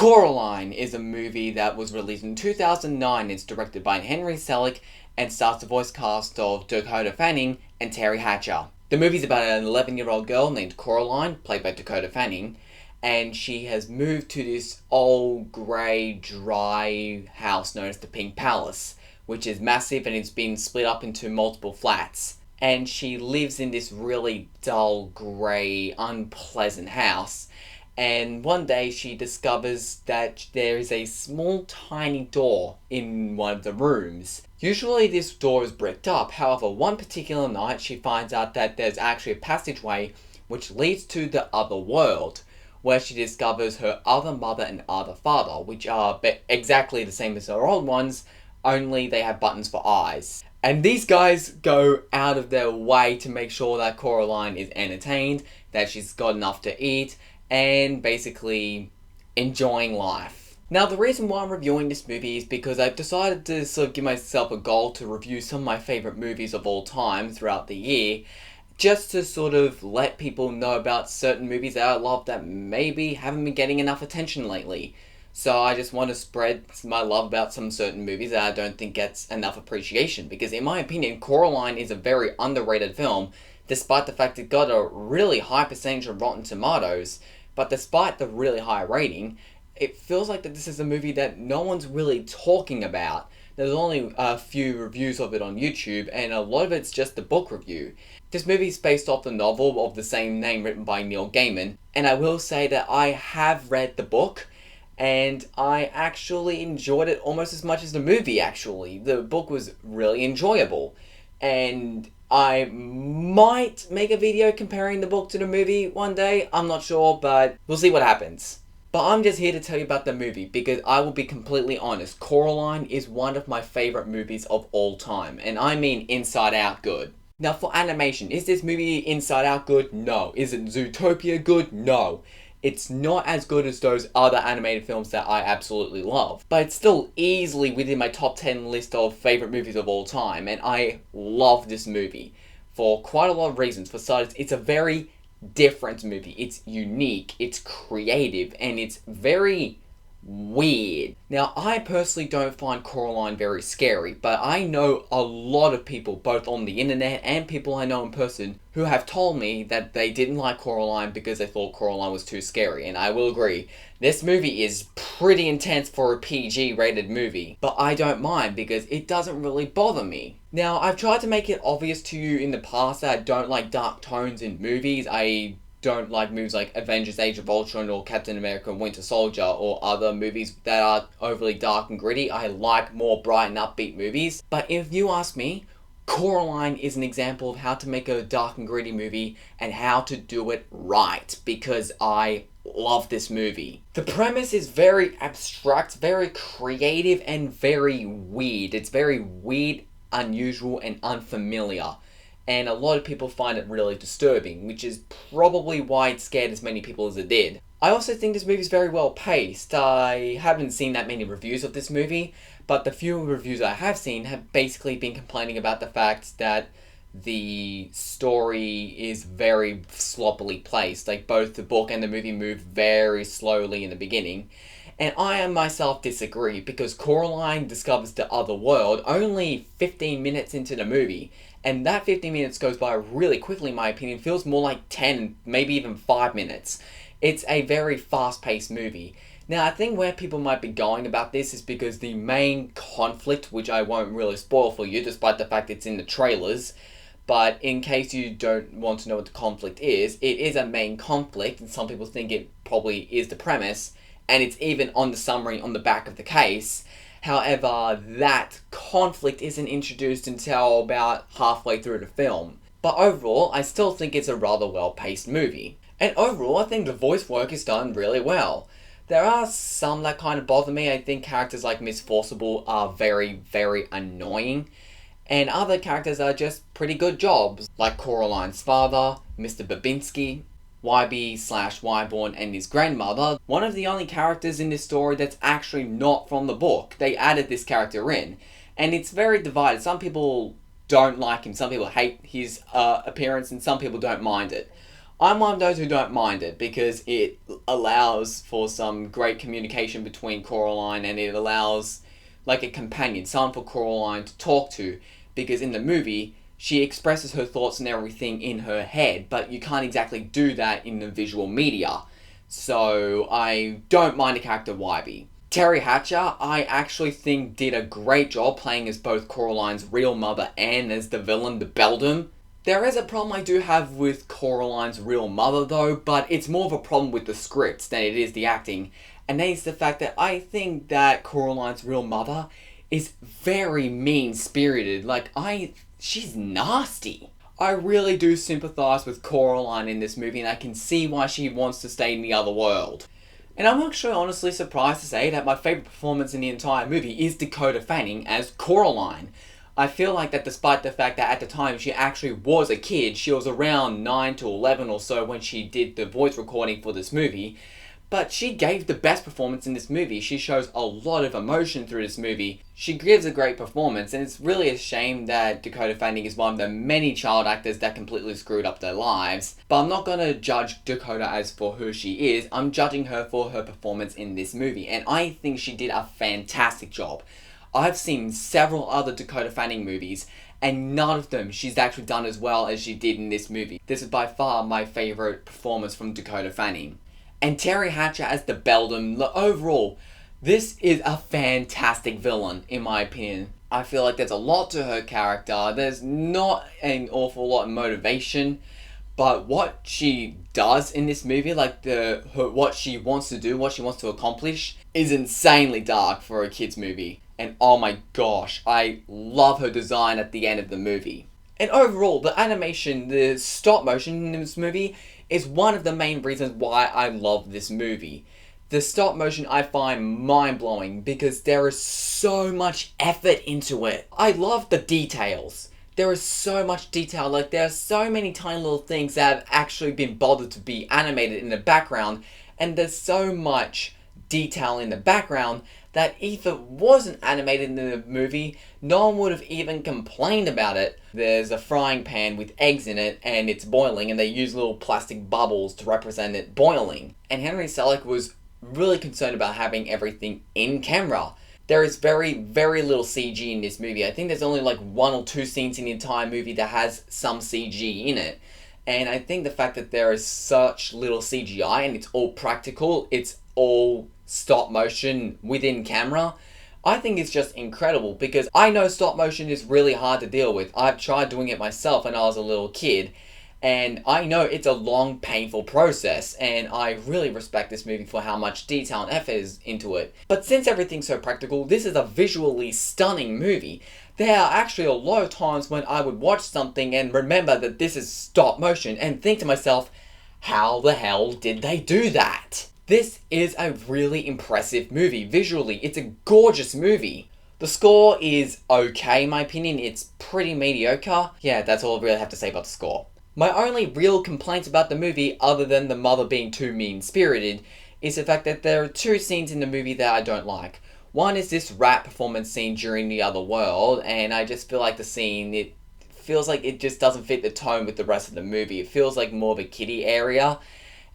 Coraline is a movie that was released in 2009. It's directed by Henry Selick and stars the voice cast of Dakota and Teri. The movie's about an 11-year-old girl named Coraline, played by Dakota, and she has moved to this old, grey, dry house known as the Pink Palace, which is massive and it's been split up into multiple flats. And she lives in this really dull, grey, unpleasant house. And one day she discovers that there is a small, tiny door in one of the rooms. Usually this door is bricked up, however one particular night she finds out that there's actually a passageway which leads to the other world, where she discovers her other mother and other father, which are exactly the same as her old ones, only they have buttons for eyes. And these guys go out of their way to make sure that Coraline is entertained, that she's got enough to eat, and basically enjoying life. Now, the reason why I'm reviewing this movie is because I've decided to sort of give myself a goal to review some of my favourite movies of all time throughout the year, just to sort of let people know about certain movies that I love that maybe haven't been getting enough attention lately. So I just want to spread my love about some certain movies that I don't think gets enough appreciation, because in my opinion, Coraline is a very underrated film, despite the fact it got a really high percentage of Rotten Tomatoes. But despite the really high rating, it feels like that this is a movie that no one's really talking about. There's only a few reviews of it on YouTube, and a lot of it's just the book review. This movie is based off the novel of the same name written by Neil Gaiman, and I will say that I have read the book, and I actually enjoyed it almost as much as the movie, actually. The book was really enjoyable, and I might make a video comparing the book to the movie one day. I'm not sure, but we'll see what happens. But I'm just here to tell you about the movie, because I will be completely honest, Coraline is one of my favourite movies of all time, and I mean Inside Out good. Now for animation, is this movie Inside Out good? No. Is it Zootopia good? No. It's not as good as those other animated films that I absolutely love, but it's still easily within my top 10 list of favourite movies of all time, and I love this movie for quite a lot of reasons. For starters, it's a very different movie. It's unique, it's creative, and it's very weird. Now, I personally don't find Coraline very scary, but I know a lot of people, both on the internet and people I know in person, who have told me that they didn't like Coraline because they thought Coraline was too scary, and I will agree. This movie is pretty intense for a PG rated movie, but I don't mind because it doesn't really bother me. Now, I've tried to make it obvious to you in the past that I don't like dark tones in movies. I don't like movies like Avengers Age of Ultron or Captain America Winter Soldier or other movies that are overly dark and gritty. I like more bright and upbeat movies. But if you ask me, Coraline is an example of how to make a dark and gritty movie and how to do it right, because I love this movie. The premise is very abstract, very creative, and very weird. It's very weird, unusual, and unfamiliar. And a lot of people find it really disturbing, which is probably why it scared as many people as it did. I also think this movie is very well paced. I haven't seen that many reviews of this movie, but the few reviews I have seen have basically been complaining about the fact that the story is very sloppily placed. Like, both the book and the movie move very slowly in the beginning. And I myself disagree, because Coraline discovers the other world only 15 minutes into the movie. And that 15 minutes goes by really quickly, in my opinion. Feels more like 10, maybe even 5 minutes. It's a very fast-paced movie. Now, I think where people might be going about this is because the main conflict, which I won't really spoil for you, despite the fact it's in the trailers, but in case you don't want to know what the conflict is, it is a main conflict, and some people think it probably is the premise, and it's even on the summary on the back of the case. However, that conflict isn't introduced until about halfway through the film. But overall, I still think it's a rather well-paced movie. And overall, I think the voice work is done really well. There are some that kind of bother me. I think characters like Miss Forcible are very, very annoying. And other characters are just pretty good jobs, like Coraline's father, Mr. Babinski, YB/Wyborn, and his grandmother. One of the only characters in this story that's actually not from the book. They added this character in, and it's very divided. Some people don't like him, some people hate his appearance, and some people don't mind it. I'm one of those who don't mind it because it allows for some great communication between Coraline, and it allows like a companion, someone for Coraline to talk to, because in the movie she expresses her thoughts and everything in her head, but you can't exactly do that in the visual media. So I don't mind the character Wybie. Teri Hatcher, I actually think did a great job playing as both Coraline's real mother and as the villain, the Beldam. There is a problem I do have with Coraline's real mother though, but it's more of a problem with the scripts than it is the acting. And that is the fact that I think that Coraline's real mother is very mean-spirited. She's nasty. I really do sympathise with Coraline in this movie, and I can see why she wants to stay in the other world. And I'm actually honestly surprised to say that my favourite performance in the entire movie is Dakota Fanning as Coraline. I feel like that despite the fact that at the time she actually was a kid, she was around 9 to 11 or so when she did the voice recording for this movie, but she gave the best performance in this movie. She shows a lot of emotion through this movie. She gives a great performance, and it's really a shame that Dakota Fanning is one of the many child actors that completely screwed up their lives. But I'm not going to judge Dakota as for who she is, I'm judging her for her performance in this movie, and I think she did a fantastic job. I've seen several other Dakota Fanning movies, and none of them she's actually done as well as she did in this movie. This is by far my favourite performance from Dakota Fanning. And Teri Hatcher as the Beldam, overall, this is a fantastic villain, in my opinion. I feel like there's a lot to her character. There's not an awful lot of motivation, but what she does in this movie, what she wants to do, what she wants to accomplish, is insanely dark for a kid's movie. And oh my gosh, I love her design at the end of the movie. And overall, the animation, the stop motion in this movie, is one of the main reasons why I love this movie. The stop motion I find mind-blowing because there is so much effort into it. I love the details. There is so much detail, there are so many tiny little things that have actually been bothered to be animated in the background, and there's so much detail in the background that if it wasn't animated in the movie, no one would have even complained about it. There's a frying pan with eggs in it, and it's boiling, and they use little plastic bubbles to represent it boiling. And Henry Selick was really concerned about having everything in camera. There is very, very little CG in this movie. I think there's only 1 or 2 scenes in the entire movie that has some CG in it. And I think the fact that there is such little CGI and it's all practical, it's all stop motion within camera, I think it's just incredible, because I know stop motion is really hard to deal with. I've tried doing it myself when I was a little kid, and I know it's a long, painful process, and I really respect this movie for how much detail and effort is into it. But since everything's so practical, this is a visually stunning movie. There are actually a lot of times when I would watch something and remember that this is stop motion and think to myself, how the hell did they do that? This is a really impressive movie. Visually, it's a gorgeous movie. The score is okay, in my opinion. It's pretty mediocre. Yeah, that's all I really have to say about the score. My only real complaints about the movie, other than the mother being too mean-spirited, is the fact that there are 2 scenes in the movie that I don't like. One is this rap performance scene during The Other World, and I just feel like the scene, it feels like it just doesn't fit the tone with the rest of the movie. It feels like more of a kiddie area,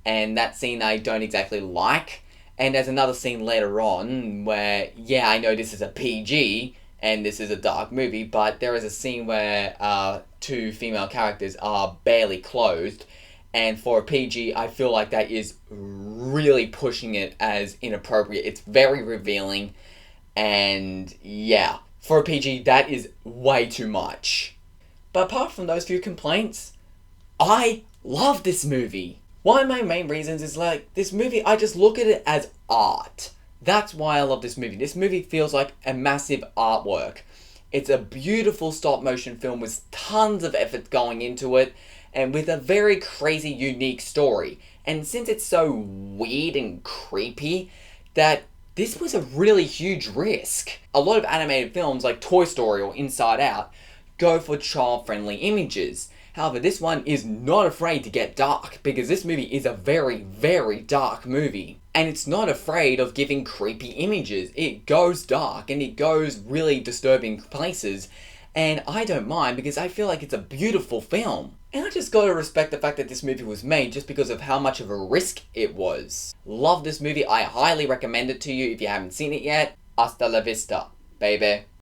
and that scene I don't exactly like. And there's another scene later on where, yeah, I know this is a PG, and this is a dark movie, but there is a scene where 2 female characters are barely clothed, and for a PG, I feel like that is really pushing it as inappropriate. It's very revealing, and yeah, for a PG, that is way too much. But apart from those few complaints, I love this movie. One of my main reasons is this movie, I just look at it as art. That's why I love this movie. This movie feels like a massive artwork. It's a beautiful stop motion film with tons of effort going into it, and with a very crazy, unique story. And since it's so weird and creepy, that this was a really huge risk. A lot of animated films like Toy Story or Inside Out go for child-friendly images. However, this one is not afraid to get dark, because this movie is a very, very dark movie. And it's not afraid of giving creepy images. It goes dark, and it goes really disturbing places, And I don't mind because I feel like it's a beautiful film. And I just gotta respect the fact that this movie was made just because of how much of a risk it was. Love this movie. I highly recommend it to you if you haven't seen it yet. Hasta la vista, baby.